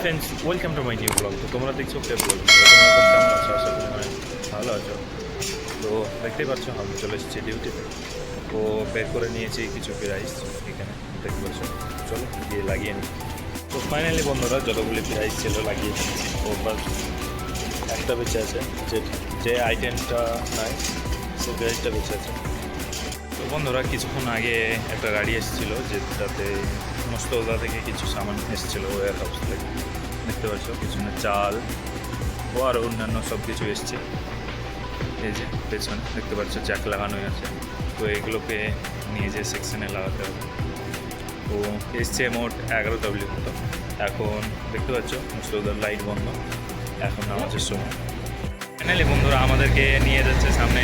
Friends, welcome to my new blog. তো তোমরা দেখছো কে ব্লগ, তোমরা তো কেমন আছো? আশা করি অনেক ভালো আছো। তো দেখতেই পাচ্ছ আমি চলে এসেছি ডিউটিতে। তো বের করে নিয়েছি কিছু প্রাইস, এখানে দেখতে পাচ্ছ। চলো গিয়ে লাগিয়ে নিই। তো ফাইনালি বন্ধুরা যতগুলি প্রাইস ছিল লাগিয়ে নিয়েছি। ও বাস একটা বেঁচে আছে, যে আইটেমটা নাই সে প্রাইসটা বেঁচে আছে। তো বন্ধুরা কিছুক্ষণ আগে একটা গাড়ি এসেছিলো, যেটাতে মস্তদা থেকে কিছু সামান এসেছিলো ওয়ার হাউস থেকে। দেখতে পাচ্ছ পিছনে চাল ও আর অন্যান্য সব কিছু এসছে। এই যে পেছনে দেখতে পাচ্ছ জ্যাক লাগানোই আছে। তো এগুলোকে নিয়ে যে সেকশনে লাগাতে হবে। তো এসছে মোট 11 মতো। এখন দেখতে পাচ্ছ মস্তদার লাইট বন্ধ, এখন নামাজের সময়। ফাইনালি বন্ধুরা আমাদেরকে নিয়ে যাচ্ছে সামনে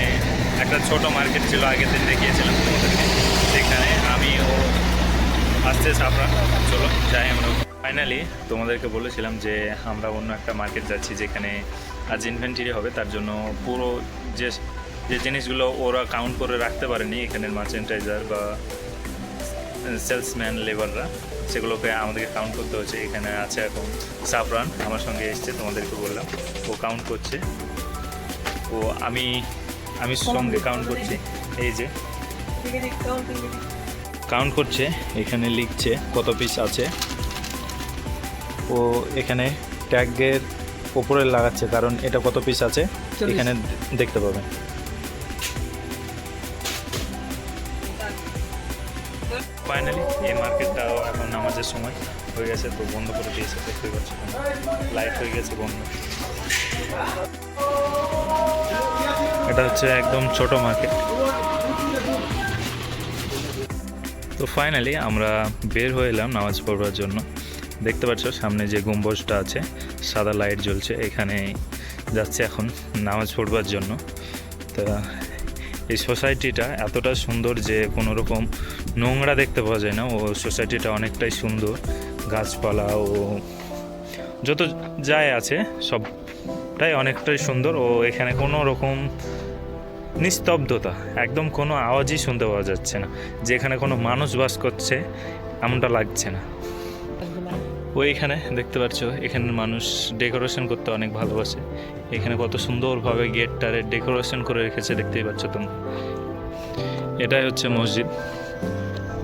একটা ছোট মার্কেট ছিল, আগের দিন দেখিয়েছিলাম তোমাদেরকে, সেখানে আমি ও আসছে সাপড়া। চলো যাই আমরা। ফাইনালি তোমাদেরকে বলেছিলাম যে আমরা অন্য একটা মার্কেট যাচ্ছি, যেখানে আজ ইনভেন্টরি হবে। তার জন্য পুরো যে যে জিনিসগুলো ওরা কাউন্ট করে রাখতে পারেনি এখানের মার্চেন্টাইজার বা সেলসম্যান লেবাররা, সেগুলোকে আমাদেরকে কাউন্ট করতে হচ্ছে। এখানে আছে এখন সাফরান আমার সঙ্গে এসছে, তোমাদেরকে বললাম ও কাউন্ট করছে। ও আমি সঙ্গে কাউন্ট করছি। এই যে কাউন্ট করছে, এখানে লিখছে কত পিস আছে। ও এখানে ট্যাগের ওপরে লাগাচ্ছে, কারণ এটা কত পিস আছে এখানে দেখতে পাবেন। ফাইনালি এই মার্কেটটাও এখন নামাজের সময় হয়ে গেছে, তো বন্ধ করে দিয়েছে। দেখতে পাচ্ছি লাইট হয়ে গেছে বন্ধ। এটা হচ্ছে একদম ছোট মার্কেট। তো ফাইনালি আমরা বের হয়ে এলাম নামাজ পড়বার জন্য। দেখতে পাচ্ছ সামনে যে গম্বুজটা আছে, সাদা লাইট জ্বলছে, এখানে যাচ্ছে এখন নামাজ পড়বার জন্য। তা এই সোসাইটিটা এতটা সুন্দর যে কোনো রকম নোংরা দেখতে পাওয়া যায় না। ও সোসাইটিটা অনেকটাই সুন্দর, গাছপালা ও যত যাই আছে সবটাই অনেকটাই সুন্দর। ও এখানে কোনো রকম নিস্তব্ধতা, একদম কোনো আওয়াজই শুনতে পাওয়া যাচ্ছে না, যে এখানে কোনো মানুষ বাস করছে এমনটা লাগছে না। ওইখানে দেখতে পাচ্ছ এখানের মানুষ ডেকোরেশন করতে অনেক ভালোবাসে। এখানে কত সুন্দরভাবে গেটটারে ডেকোরেশন করে রেখেছে, দেখতেই পাচ্ছ তোমরা। এটাই হচ্ছে মসজিদ।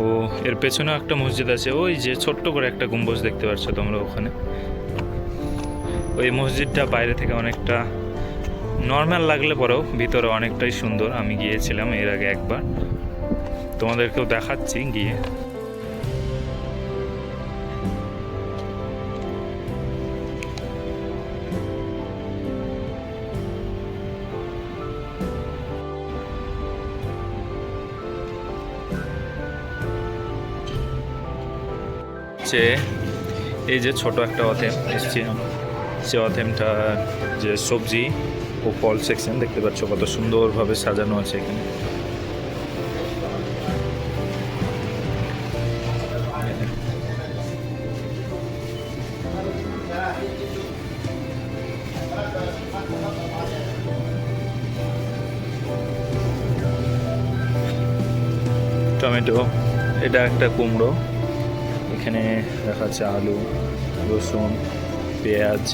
ও এর পেছনেও একটা মসজিদ আছে, ওই যে ছোট্ট করে একটা গম্বুজ দেখতে পাচ্ছ তোমরা ওখানে। ওই মসজিদটা বাইরে থেকে অনেকটা নর্মাল লাগলে পরেও ভিতরে অনেকটাই সুন্দর। আমি গিয়েছিলাম এর আগে একবার, তোমাদেরকেও দেখাচ্ছি গিয়ে। এই যে ছোট একটা অথেম এসছে, সে অথেমটা যে সবজি ও ফল সেকশন দেখতে পাচ্ছ কত সুন্দরভাবে সাজানো আছে এখানে। টমেটো, এটা একটা কুমড়ো, এখানে দেখা যাচ্ছে আলু, রসুন, পেঁয়াজ।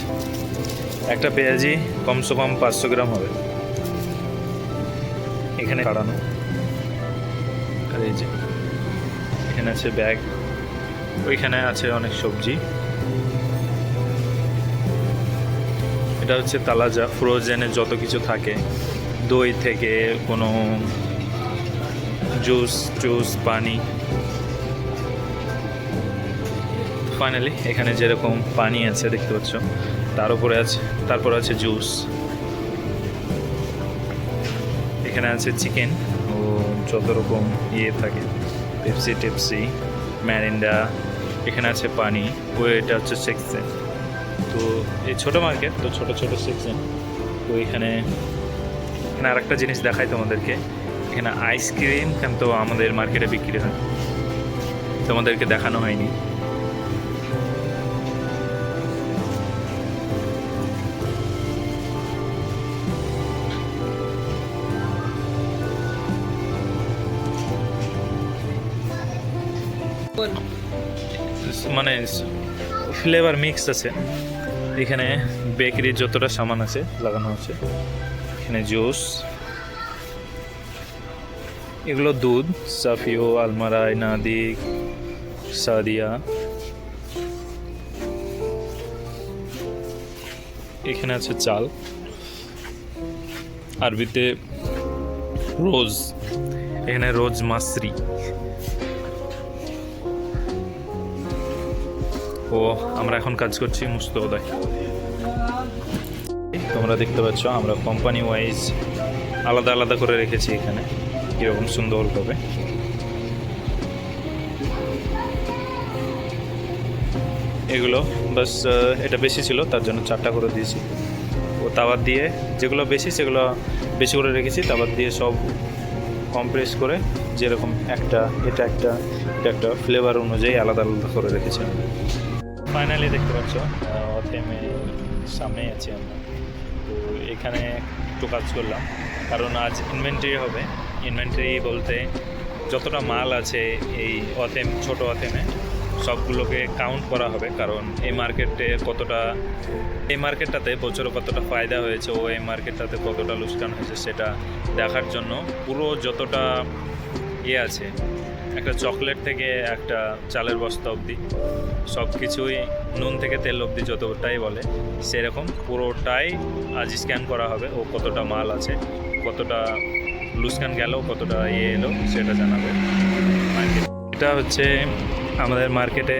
একটা পেঁয়াজই কমসে কম 500 গ্রাম হবে এখানে কাটানো। আর এই যে এখানে আছে ব্যাগ, ওইখানে আছে অনেক সবজি। এটা হচ্ছে তালাজা, ফ্রোজেনে যত কিছু থাকে, দই থেকে কোনো জুস, পানি। ফাইনালি এখানে যেরকম পানি আছে দেখতে পাচ্ছ, তারপরে আছে জুস। এখানে আছে চিকেন ও যত রকম থাকে, পেপসি, ম্যারিন্ডা। এখানে আছে পানি ও এটা হচ্ছে সেকশন। তো এই ছোটো মার্কেট, তো ছোটো সেকশন। তো এখানে আর একটা জিনিস দেখাই তোমাদেরকে, এখানে আইসক্রিম কিন্তু আমাদের মার্কেটে বিক্রি হয়, তোমাদেরকে দেখানো হয়নি। মানে ফ্লেভার মিক্স আছে। এখানে বেকারির যতটা সামান আছে লাগানো আছে। এখানে জুস, এগুলো দুধ, সাফিও, আলমারা, নাদিক, সাদিয়া। এখানে আছে চাল, আরবিতে রোজ, এখানে রোজ মাসরি। ও আমরা এখন কাজ করছি মুস্তফায়। তোমরা দেখতে পাচ্ছ আমরা কোম্পানি ওয়াইজ আলাদা আলাদা করে রেখেছি এখানে, কীরকম সুন্দরভাবে। এগুলো বাস এটা বেশি ছিল তার জন্য 4টা করে দিয়েছি। ও তাওয়ার দিয়ে যেগুলো বেশি সেগুলো বেশি করে রেখেছি, তাওয়ার দিয়ে সব কম্প্রেস করে যেরকম এটা একটা ফ্লেভার অনুযায়ী আলাদা আলাদা করে রেখেছি। ফাইনালি দেখতে পাচ্ছ অথেমে সামনেই আছি আমরা। তো এখানে একটু কাজ করলাম কারণ আজ ইনভেন্টরি হবে। ইনভেন্টরি বলতে যতটা মাল আছে এই অথেম, ছোট অথেমে সবগুলোকে কাউন্ট করা হবে। কারণ এই মার্কেটটাতে বছরে কতটা ফায়দা হয়েছে ও এই মার্কেটটাতে কতটা লোকসান হয়েছে সেটা দেখার জন্য পুরো যতটা আছে, একটা চকলেট থেকে একটা চালের বস্তা অবধি সব কিছুই, নুন থেকে তেল অবধি যতটাই বলে সেরকম পুরোটাই আজ স্ক্যান করা হবে। ও কতটা মাল আছে, কতটা লুসকান গেল, কতটা এলো সেটা জানাবে মার্কেট। এটা হচ্ছে আমাদের মার্কেটে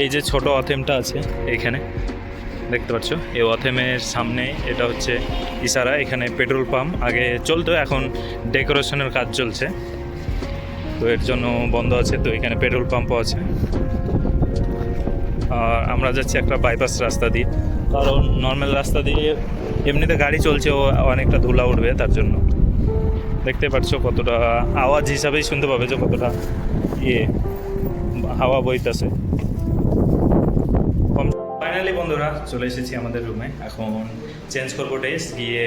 এই যে ছোট অথেমটা আছে এইখানে দেখতে পাচ্ছ, এই অথেমের সামনে এটা হচ্ছে ইশারা। এখানে পেট্রোল পাম্প আগে চলতো, এখন ডেকোরেশনের কাজ চলছে তো এর জন্য বন্ধ আছে। তো এখানে পেট্রোল পাম্পও আছে। আর আমরা যাচ্ছি একটা বাইপাস রাস্তা দিয়ে, কারণ নর্মাল রাস্তা দিয়ে এমনিতে গাড়ি চলছে ও অনেকটা ধুলা উঠবে, তার জন্য দেখতে পাচ্ছ কতটা আওয়াজ হিসাবেই শুনতে পাবে যে কতটা হাওয়া বইতেছে। ফাইনালি বন্ধুরা চলে এসেছি আমাদের রুমে। এখন চেঞ্জ করবো ড্রেস, গিয়ে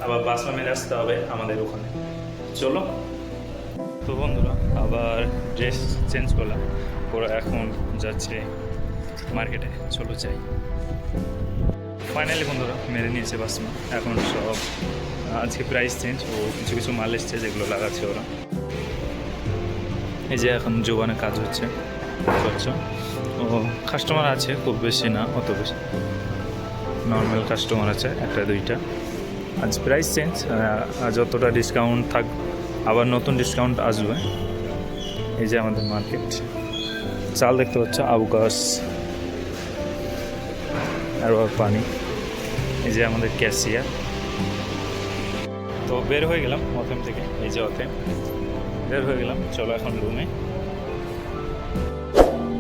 আবার বাথরুমে আসতে হবে আমাদের ওখানে। চলো। তো বন্ধুরা আবার ড্রেস চেঞ্জ করলাম, ওরা এখন যাচ্ছে মার্কেটে, চলো যাই। ফাইনালি বন্ধুরা মেরে নিয়েছে বাসমা। এখন সব আজকে প্রাইস চেঞ্জ ও কিছু কিছু মাল এসছে যেগুলো লাগাচ্ছে ওরা। এই যে এখন জোবানে কাজ হচ্ছে বুঝছো। ও কাস্টমার আছে খুব বেশি না, অত বেশি নর্মাল কাস্টমার আছে 1-2টা। আজ প্রাইস চেঞ্জ, আজ যতটা ডিসকাউন্ট থাক আবার নতুন ডিসকাউন্ট আসবে। এই যে আমাদের মার্কেট, চাল দেখতে পাচ্ছ, আবগাস আর পানি। এই যে আমাদের ক্যাশিয়ার। তো বের হয়ে গেলাম অথেম থেকে, এই যে অথেম বের হয়ে গেলাম। চলো এখন রুমে।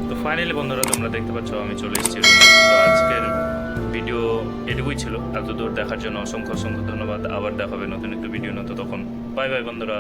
তো ফাইনালি বন্ধুরা তোমরা দেখতে পাচ্ছ আমি চলে এসেছি রুমে। তো আজকের ভিডিও এটুকুই ছিল। এত দূর দেখার জন্য অসংখ্য ধন্যবাদ। আবার দেখা হবে নতুন একটা ভিডিও, তখন বাই বাই বন্ধুরা।